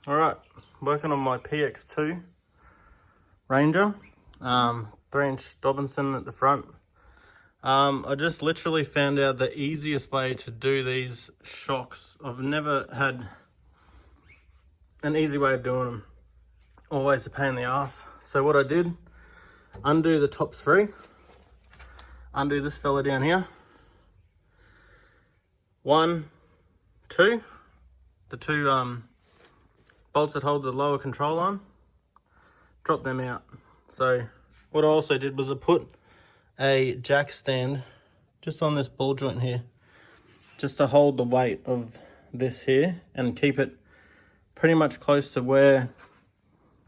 Alright, working on my PX2 Ranger, 3-inch Dobinson at the front. I just literally found out the easiest way to do these shocks. I've never had an easy way of doing them. Always a pain in the ass. So what I did, undo the top three, undo this fella down here. 1, 2, the two bolts that hold the lower control arm, drop them out. So what I also did was I put a jack stand just on this ball joint here, just to hold the weight of this here and keep it pretty much close to where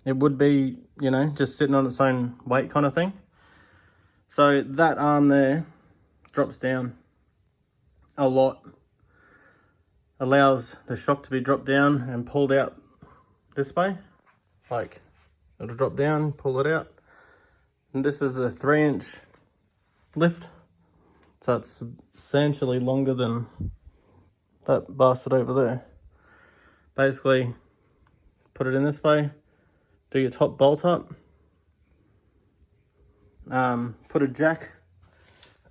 it would be, you know, just sitting on its own weight kind of thing. So that arm there drops down a lot, allows the shock to be dropped down and pulled out this way. Like, it'll drop down, pull it out. And this is a 3-inch lift, so it's substantially longer than that bastard over there. Basically, put it in this way, do your top bolt up, put a jack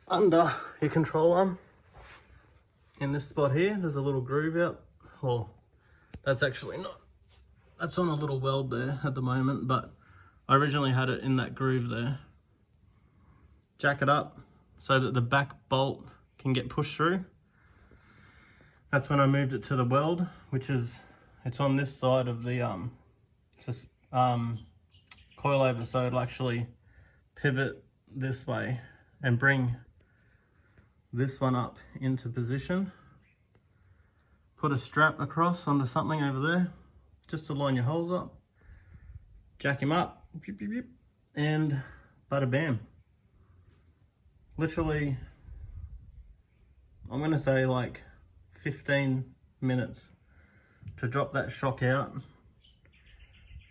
under your control arm. In this spot here, there's a little groove out. Well, that's actually not, that's on a little weld there at the moment, but I originally had it in that groove there. Jack it up so that the back bolt can get pushed through. That's when I moved it to the weld, which is, it's on this side of the coilover, so it'll actually pivot this way and bring this one up into position. Put a strap across onto something over there, just to line your holes up. Jack him up, and bada bam. Literally, I'm gonna say like 15 minutes to drop that shock out,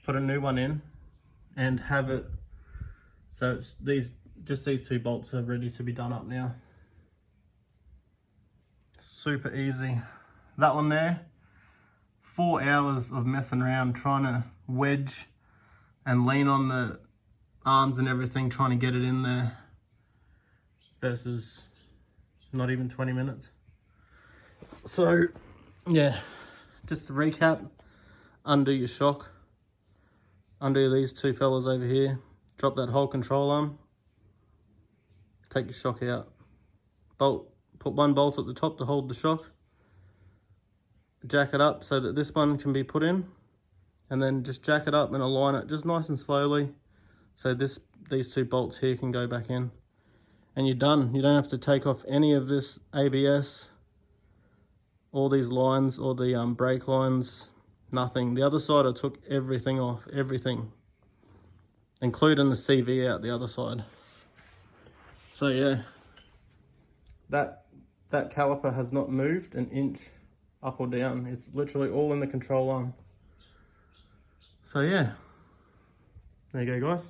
put a new one in, and have it, so it's these two bolts are ready to be done up now. Super easy. That one there, 4 hours of messing around trying to wedge and lean on the arms and everything, trying to get it in there, versus not even 20 minutes. So yeah, just to recap, undo your shock, undo these two fellas over here, drop that whole control arm, take your shock out, bolt, put one bolt at the top to hold the shock, jack it up so that this one can be put in, and then just jack it up and align it just nice and slowly so these two bolts here can go back in, and you're done. You don't have to take off any of this ABS, all these lines, or the brake lines, nothing. The other side I took everything off, everything, including the CV out the other side. So yeah, that caliper has not moved an inch up or down. It's literally all in the control arm. So yeah, there you go guys.